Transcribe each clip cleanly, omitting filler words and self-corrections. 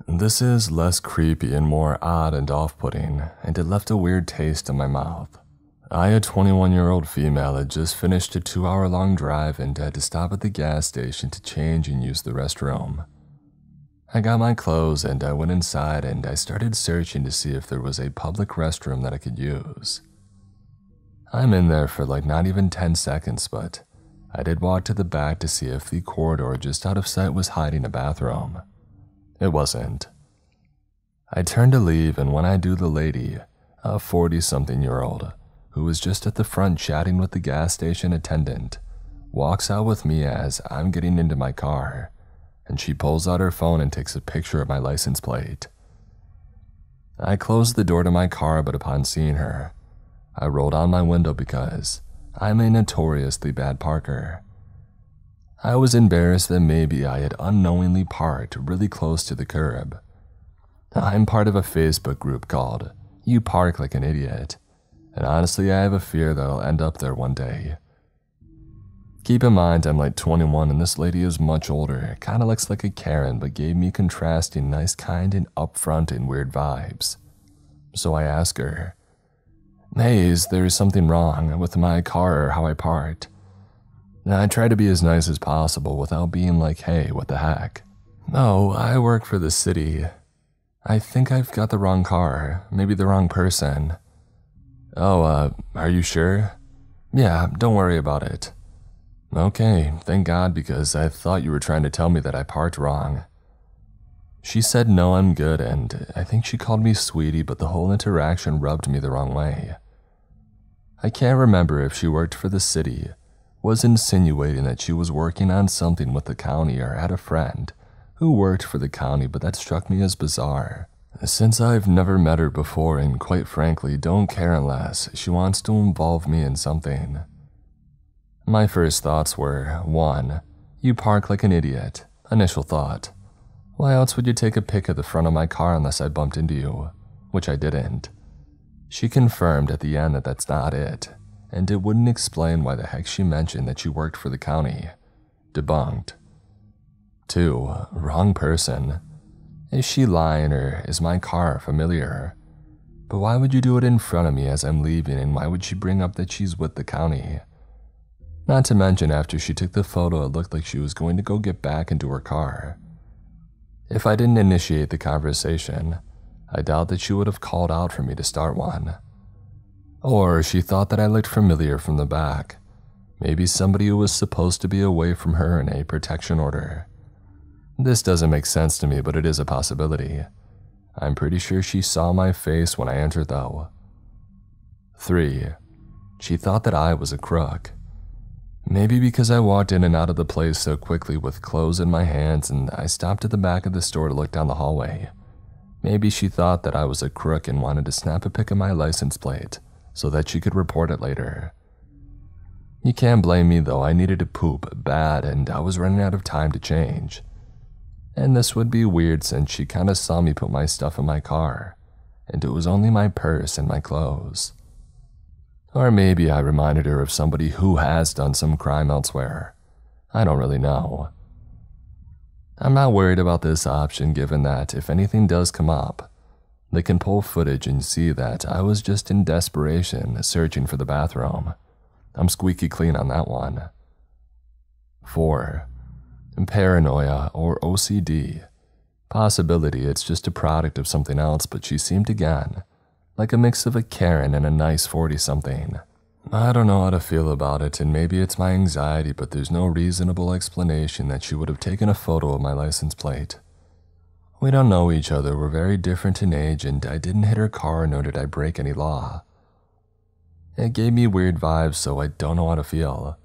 This is less creepy and more odd and off-putting, and it left a weird taste in my mouth. I, a 21-year-old female, had just finished a 2-hour-long drive and had to stop at the gas station to change and use the restroom. I got my clothes and I went inside and I started searching to see if there was a public restroom that I could use. I'm in there for like not even 10 seconds, but I did walk to the back to see if the corridor just out of sight was hiding a bathroom. It wasn't. I turned to leave, and when I do, the lady, a 40-something-year-old, who was just at the front chatting with the gas station attendant, walks out with me as I'm getting into my car, and she pulls out her phone and takes a picture of my license plate. I closed the door to my car, but upon seeing her, I rolled down my window because I'm a notoriously bad parker. I was embarrassed that maybe I had unknowingly parked really close to the curb. I'm part of a Facebook group called You Park Like an Idiot, and honestly I have a fear that I'll end up there one day. Keep in mind I'm like 21 and this lady is much older, kinda looks like a Karen but gave me contrasting nice kind and upfront and weird vibes. So I ask her, "Hey, is there something wrong with my car or how I parked?" I try to be as nice as possible without being like, "Hey, what the heck?" "Oh, I work for the city. I think I've got the wrong car, maybe the wrong person." "Oh, are you sure?" "Yeah, don't worry about it." "Okay, thank God, because I thought you were trying to tell me that I parked wrong." She said no, I'm good, and I think she called me sweetie, but the whole interaction rubbed me the wrong way. I can't remember if she worked for the city, was insinuating that she was working on something with the county, or had a friend who worked for the county, but that struck me as bizarre, since I've never met her before and quite frankly don't care unless she wants to involve me in something. My first thoughts were, 1. You park like an idiot. Initial thought. Why else would you take a pic of the front of my car unless I bumped into you? Which I didn't. She confirmed at the end that that's not it, and it wouldn't explain why the heck she mentioned that she worked for the county. Debunked. 2. Wrong person. Is she lying or is my car familiar? But why would you do it in front of me as I'm leaving, and why would she bring up that she's with the county? Not to mention after she took the photo it looked like she was going to go get back into her car. If I didn't initiate the conversation, I doubt that she would have called out for me to start one. Or she thought that I looked familiar from the back. Maybe somebody who was supposed to be away from her in a protection order. This doesn't make sense to me, but it is a possibility. I'm pretty sure she saw my face when I entered though. 3. She thought that I was a crook. Maybe because I walked in and out of the place so quickly with clothes in my hands and I stopped at the back of the store to look down the hallway. Maybe she thought that I was a crook and wanted to snap a pic of my license plate so that she could report it later. You can't blame me though, I needed to poop bad and I was running out of time to change. And this would be weird since she kinda saw me put my stuff in my car, and it was only my purse and my clothes. Or maybe I reminded her of somebody who has done some crime elsewhere. I don't really know. I'm not worried about this option given that if anything does come up, they can pull footage and see that I was just in desperation searching for the bathroom. I'm squeaky clean on that one. 4. Paranoia or OCD. Possibility it's just a product of something else, but she seemed again like a mix of a Karen and a nice 40-something. I don't know how to feel about it, and maybe it's my anxiety, but there's no reasonable explanation that she would have taken a photo of my license plate. We don't know each other, we're very different in age, and I didn't hit her car nor did I break any law. It gave me weird vibes, so I don't know how to feel.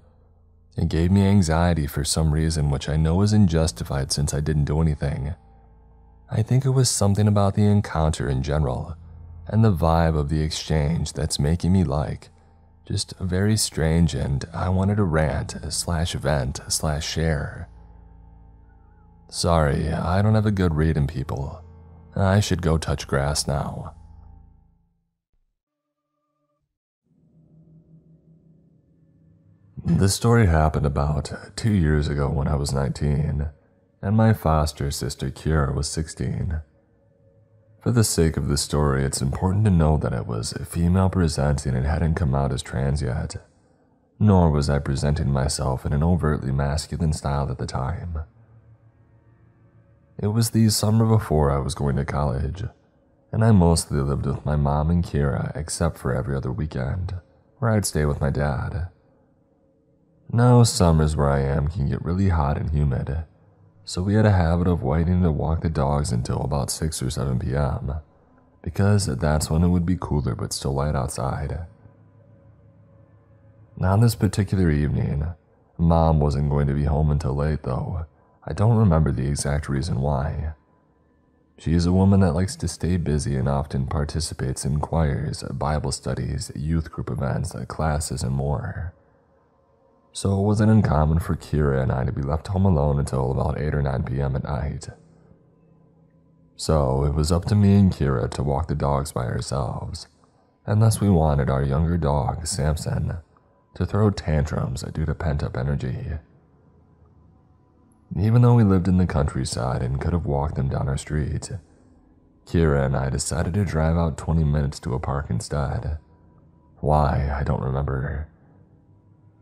It gave me anxiety for some reason, which I know isn't justified since I didn't do anything. I think it was something about the encounter in general, and the vibe of the exchange that's making me just very strange, and I wanted to rant/vent/share. Sorry, I don't have a good read in people. I should go touch grass now. This story happened about 2 years ago when I was 19, and my foster sister Kira was 16. For the sake of the story, it's important to know that it was female presenting and hadn't come out as trans yet, nor was I presenting myself in an overtly masculine style at the time. It was the summer before I was going to college, and I mostly lived with my mom and Kira except for every other weekend, where I'd stay with my dad. Now, summers where I am can get really hot and humid, so we had a habit of waiting to walk the dogs until about 6 or 7 p.m., because that's when it would be cooler but still light outside. On this particular evening, Mom wasn't going to be home until late though. I don't remember the exact reason why. She is a woman that likes to stay busy and often participates in choirs, Bible studies, youth group events, classes, and more. So it wasn't uncommon for Kira and I to be left home alone until about 8 or 9 p.m. at night. So it was up to me and Kira to walk the dogs by ourselves, unless we wanted our younger dog, Samson, to throw tantrums due to pent-up energy. Even though we lived in the countryside and could have walked them down our street, Kira and I decided to drive out 20 minutes to a park instead. Why, I don't remember.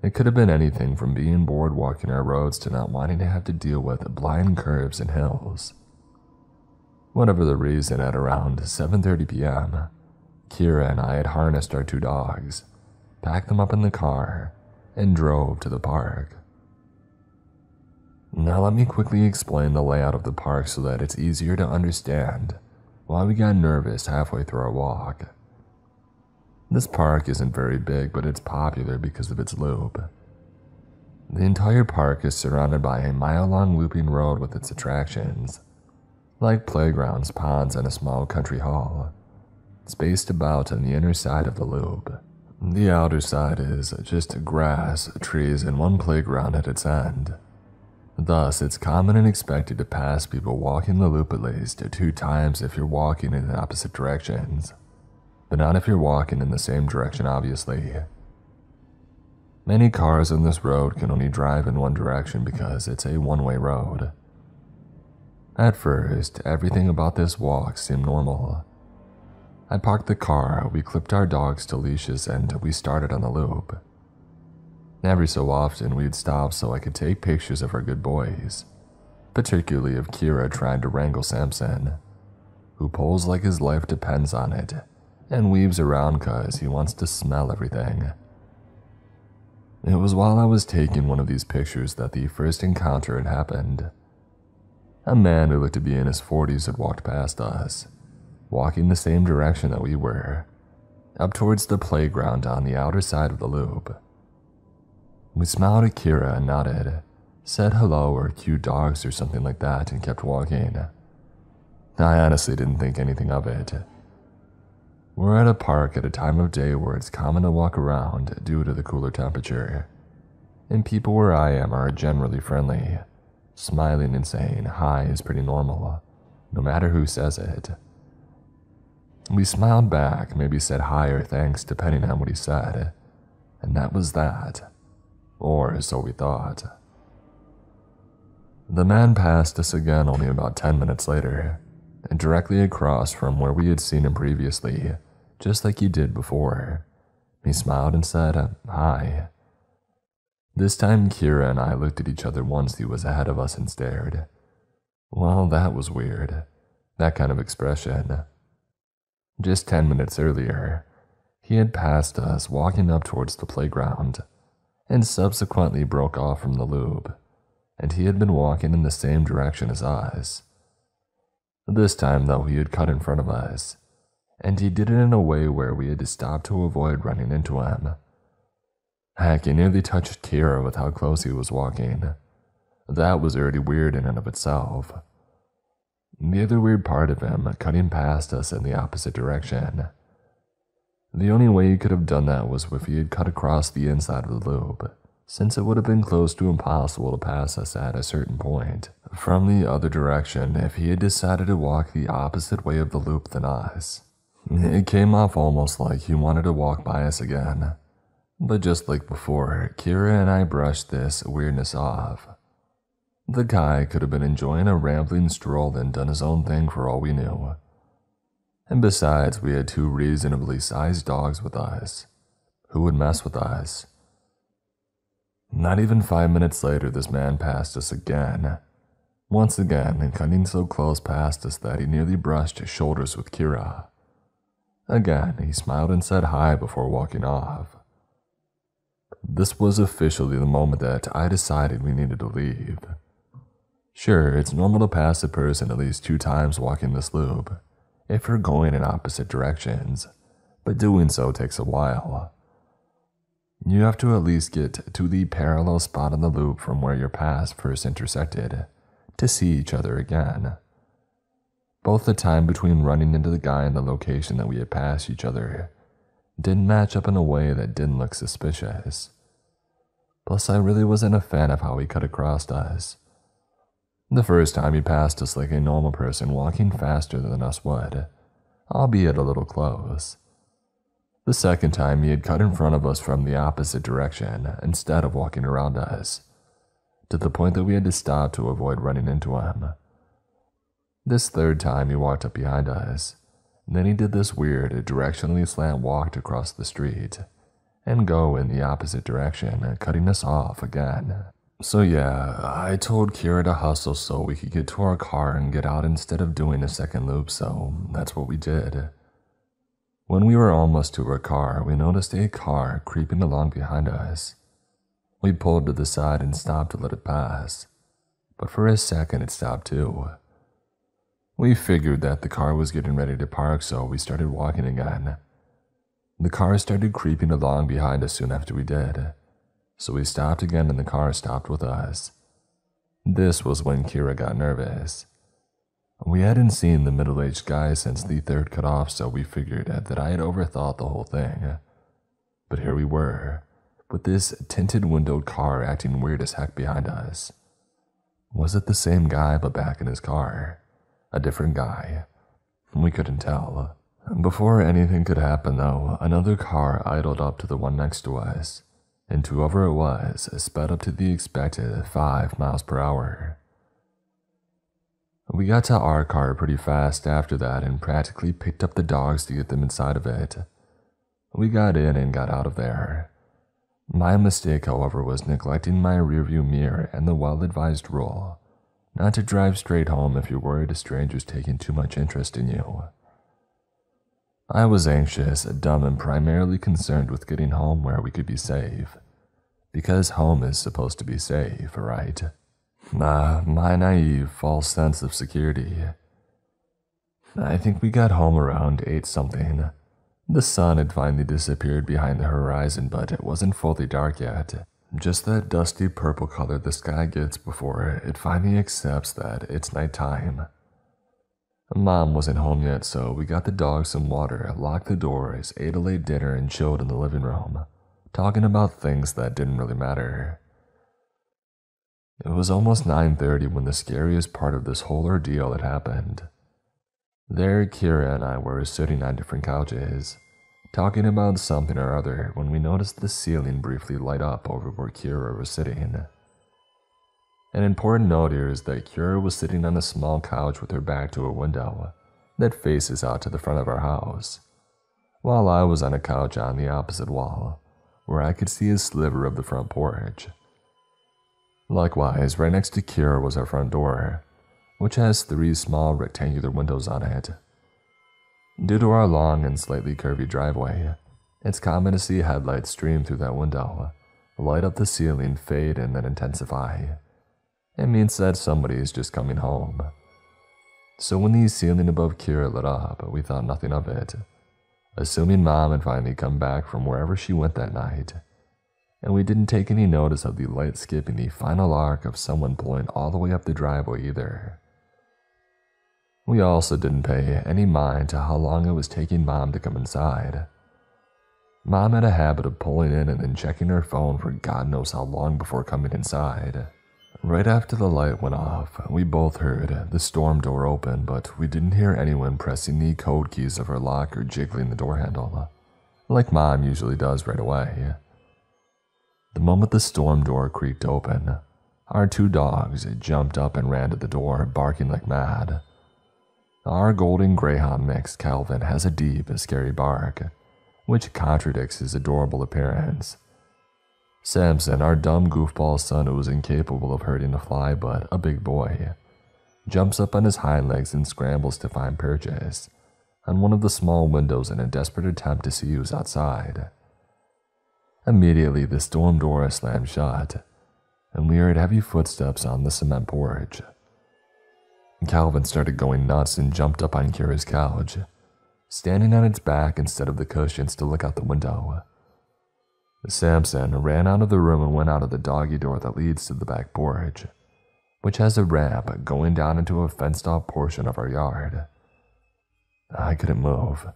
It could have been anything from being bored walking our roads to not wanting to have to deal with blind curves and hills. Whatever the reason, at around 7:30 p.m., Kira and I had harnessed our 2 dogs, packed them up in the car, and drove to the park. Now let me quickly explain the layout of the park so that it's easier to understand why we got nervous halfway through our walk. This park isn't very big, but it's popular because of its loop. The entire park is surrounded by a mile-long looping road with its attractions, like playgrounds, ponds, and a small country hall, spaced about on the inner side of the loop. The outer side is just grass, trees, and one playground at its end. Thus, it's common and expected to pass people walking the loop at least 2 times if you're walking in the opposite directions, but not if you're walking in the same direction, obviously. Many cars on this road can only drive in one direction because it's a one-way road. At first, everything about this walk seemed normal. I parked the car, we clipped our dogs to leashes, and we started on the loop. Every so often, we'd stop so I could take pictures of our good boys, particularly of Kira trying to wrangle Samson, who pulls like his life depends on it, and weaves around cause he wants to smell everything. It was while I was taking one of these pictures that the first encounter had happened. A man who looked to be in his 40s had walked past us, walking the same direction that we were, up towards the playground on the outer side of the loop. We smiled at Kira and nodded, said hello or cute dogs or something like that, and kept walking. I honestly didn't think anything of it. We're at a park at a time of day where it's common to walk around due to the cooler temperature, and people where I am are generally friendly. Smiling and saying hi is pretty normal, no matter who says it. We smiled back, maybe said hi or thanks depending on what he said, and that was that. Or so we thought. The man passed us again only about 10 minutes later, and directly across from where we had seen him previously, just like he did before. He smiled and said, hi. This time Kira and I looked at each other once he was ahead of us and stared. Well, that was weird. That kind of expression. Just 10 minutes earlier, he had passed us walking up towards the playground, and subsequently broke off from the loop, and he had been walking in the same direction as us. This time, though, he had cut in front of us, and he did it in a way where we had to stop to avoid running into him. Heck, he nearly touched Kira with how close he was walking. That was already weird in and of itself. The other weird part of him cutting past us in the opposite direction. The only way he could have done that was if he had cut across the inside of the loop, since it would have been close to impossible to pass us at a certain point from the other direction if he had decided to walk the opposite way of the loop than us. It came off almost like he wanted to walk by us again. But just like before, Kira and I brushed this weirdness off. The guy could have been enjoying a rambling stroll and done his own thing for all we knew. And besides, we had 2 reasonably sized dogs with us. Who would mess with us? Not even 5 minutes later, this man passed us again. Once again, and cutting so close past us that he nearly brushed his shoulders with Kira. Again, he smiled and said hi before walking off. This was officially the moment that I decided we needed to leave. Sure, it's normal to pass a person at least 2 times walking this loop, if you're going in opposite directions, but doing so takes a while. You have to at least get to the parallel spot on the loop from where your paths first intersected to see each other again. Both the time between running into the guy and the location that we had passed each other didn't match up in a way that didn't look suspicious. Plus, I really wasn't a fan of how he cut across us. The first time he passed us like a normal person walking faster than us would, albeit a little close. The second time he had cut in front of us from the opposite direction instead of walking around us, to the point that we had to stop to avoid running into him. This third time he walked up behind us, then he did this weird directionally slant walk across the street and go in the opposite direction, cutting us off again. So yeah, I told Kira to hustle so we could get to our car and get out instead of doing a second loop, so that's what we did. When we were almost to our car, we noticed a car creeping along behind us. We pulled to the side and stopped to let it pass, but for a second it stopped too. We figured that the car was getting ready to park, so we started walking again. The car started creeping along behind us soon after we did, so we stopped again and the car stopped with us. This was when Kira got nervous. We hadn't seen the middle-aged guy since the third cutoff, so we figured that I had overthought the whole thing. But here we were, with this tinted windowed car acting weird as heck behind us. Was it the same guy but back in his car? A different guy? We couldn't tell. Before anything could happen though, another car idled up to the one next to us, and whoever it was sped up to the expected 5 miles per hour. We got to our car pretty fast after that and practically picked up the dogs to get them inside of it. We got in and got out of there. My mistake, however, was neglecting my rearview mirror and the well-advised rule not to drive straight home if you're worried a stranger's taking too much interest in you. I was anxious, dumb, and primarily concerned with getting home where we could be safe. Because home is supposed to be safe, right? My naive, false sense of security. I think we got home around 8-something. The sun had finally disappeared behind the horizon, but it wasn't fully dark yet. Just that dusty purple color the sky gets before it finally accepts that it's nighttime. Mom wasn't home yet, so we got the dogs some water, locked the doors, ate a late dinner, and chilled in the living room, talking about things that didn't really matter. It was almost 9:30 when the scariest part of this whole ordeal had happened. There, Kira and I were sitting on different couches, talking about something or other, when we noticed the ceiling briefly light up over where Kira was sitting. An important note here is that Kira was sitting on a small couch with her back to a window that faces out to the front of our house, while I was on a couch on the opposite wall, where I could see a sliver of the front porch. Likewise, right next to Kira was our front door, which has 3 small rectangular windows on it. Due to our long and slightly curvy driveway, it's common to see headlights stream through that window, light up the ceiling, fade, and then intensify. It means that somebody is just coming home. So when the ceiling above Kira lit up, we thought nothing of it, assuming Mom had finally come back from wherever she went that night, and we didn't take any notice of the light skipping the final arc of someone pulling all the way up the driveway either. We also didn't pay any mind to how long it was taking Mom to come inside. Mom had a habit of pulling in and then checking her phone for God knows how long before coming inside. Right after the light went off, we both heard the storm door open, but we didn't hear anyone pressing the code keys of her lock or jiggling the door handle, like Mom usually does right away. The moment the storm door creaked open, our 2 dogs jumped up and ran to the door, barking like mad. Our golden greyhound mix, Calvin, has a deep, scary bark, which contradicts his adorable appearance. Samson, our dumb goofball son who is incapable of hurting a fly but a big boy, jumps up on his hind legs and scrambles to find purchase on one of the small windows in a desperate attempt to see who's outside. Immediately, the storm door slammed shut, and we heard heavy footsteps on the cement porch. Calvin started going nuts and jumped up on Kira's couch, standing on its back instead of the cushions to look out the window. Samson ran out of the room and went out of the doggy door that leads to the back porch, which has a ramp going down into a fenced-off portion of our yard. I couldn't move.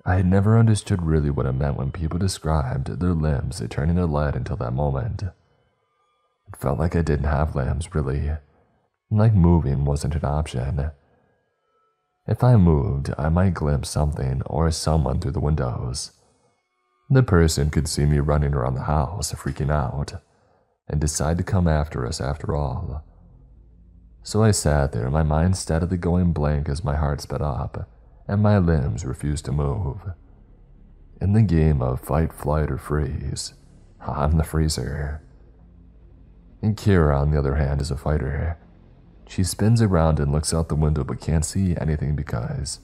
I had never understood really what it meant when people described their limbs turning to lead until that moment. It felt like I didn't have limbs, really. Like moving wasn't an option. If I moved, I might glimpse something or someone through the windows. The person could see me running around the house, freaking out, and decide to come after us after all. So I sat there, my mind steadily going blank as my heart sped up, and my limbs refused to move. In the game of fight, flight, or freeze, I'm the freezer. And Kira, on the other hand, is a fighter. She spins around and looks out the window but can't see anything because,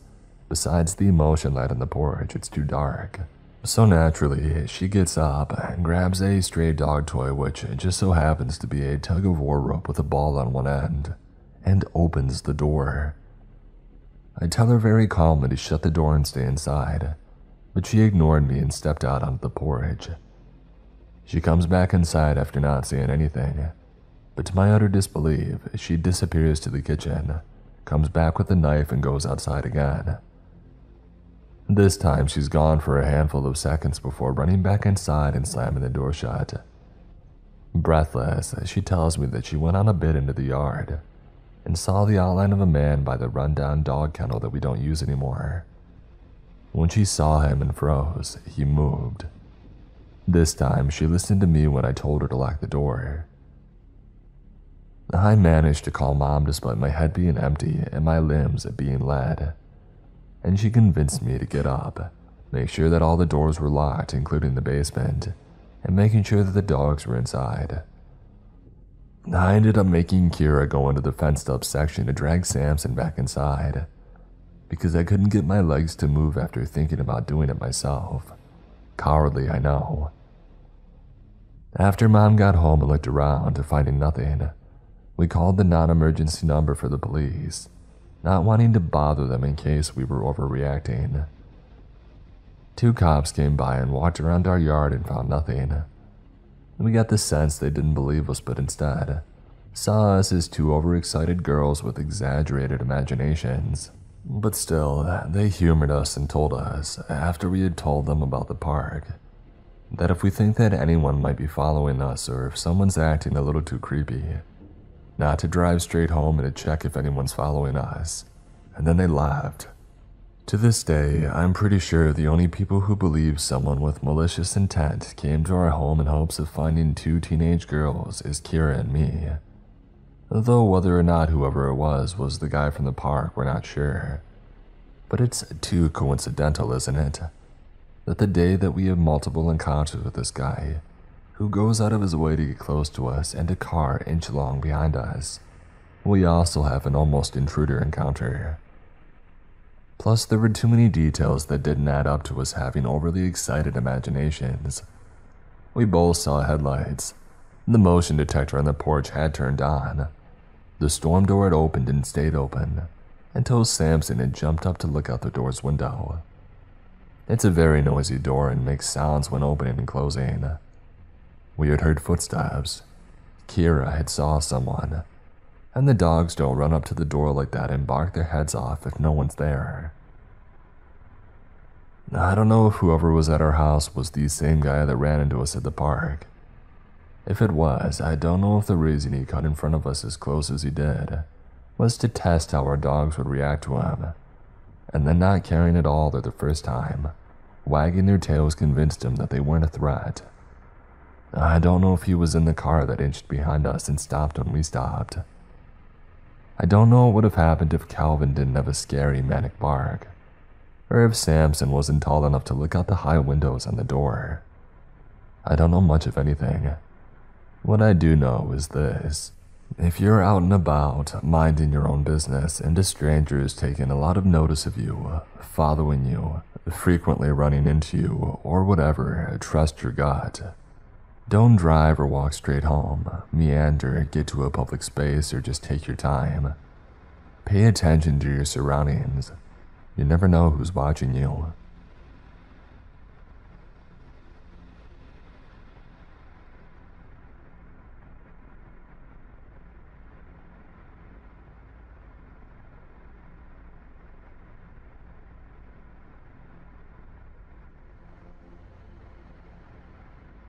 besides the emotion light on the porch, it's too dark. So naturally, she gets up and grabs a stray dog toy, which just so happens to be a tug-of-war rope with a ball on one end, and opens the door. I tell her very calmly to shut the door and stay inside, but she ignored me and stepped out onto the porch. She comes back inside after not saying anything, but to my utter disbelief, she disappears to the kitchen, comes back with a knife and goes outside again. This time she's gone for a handful of seconds before running back inside and slamming the door shut. Breathless, she tells me that she went on a bit into the yard and saw the outline of a man by the rundown dog kennel that we don't use anymore. When she saw him and froze, he moved. This time, she listened to me when I told her to lock the door. I managed to call Mom despite my head being empty and my limbs being lead, and she convinced me to get up, make sure that all the doors were locked, including the basement, and making sure that the dogs were inside. I ended up making Kira go into the fenced-up section to drag Samson back inside, because I couldn't get my legs to move after thinking about doing it myself. Cowardly, I know. After Mom got home and looked around, finding nothing, we called the non-emergency number for the police, not wanting to bother them in case we were overreacting. 2 cops came by and walked around our yard and found nothing. We got the sense they didn't believe us, but instead saw us as 2 overexcited girls with exaggerated imaginations. But still, they humored us and told us, after we had told them about the park, that if we think that anyone might be following us or if someone's acting a little too creepy, not to drive straight home and to check if anyone's following us. And then they laughed. To this day, I'm pretty sure the only people who believe someone with malicious intent came to our home in hopes of finding 2 teenage girls is Kira and me. Though whether or not whoever it was the guy from the park, we're not sure. But it's too coincidental, isn't it? That the day that we have multiple encounters with this guy, who goes out of his way to get close to us and a car inch-long behind us, we also have an almost intruder encounter. Plus, there were too many details that didn't add up to us having overly excited imaginations. We both saw headlights. The motion detector on the porch had turned on. The storm door had opened and stayed open until Samson had jumped up to look out the door's window. It's a very noisy door and makes sounds when opening and closing. We had heard footsteps. Kira had saw someone. And the dogs don't run up to the door like that and bark their heads off if no one's there. I don't know if whoever was at our house was the same guy that ran into us at the park. If it was, I don't know if the reason he cut in front of us as close as he did was to test how our dogs would react to him, and then not caring at all the first time, wagging their tails convinced him that they weren't a threat. I don't know if he was in the car that inched behind us and stopped when we stopped. I don't know what would have happened if Calvin didn't have a scary manic bark, or if Samson wasn't tall enough to look out the high windows on the door. I don't know much of anything. What I do know is this. If you're out and about, minding your own business, and a stranger is taking a lot of notice of you, following you, frequently running into you, or whatever, trust your gut. Don't drive or walk straight home, meander, get to a public space, or just take your time. Pay attention to your surroundings. You never know who's watching you.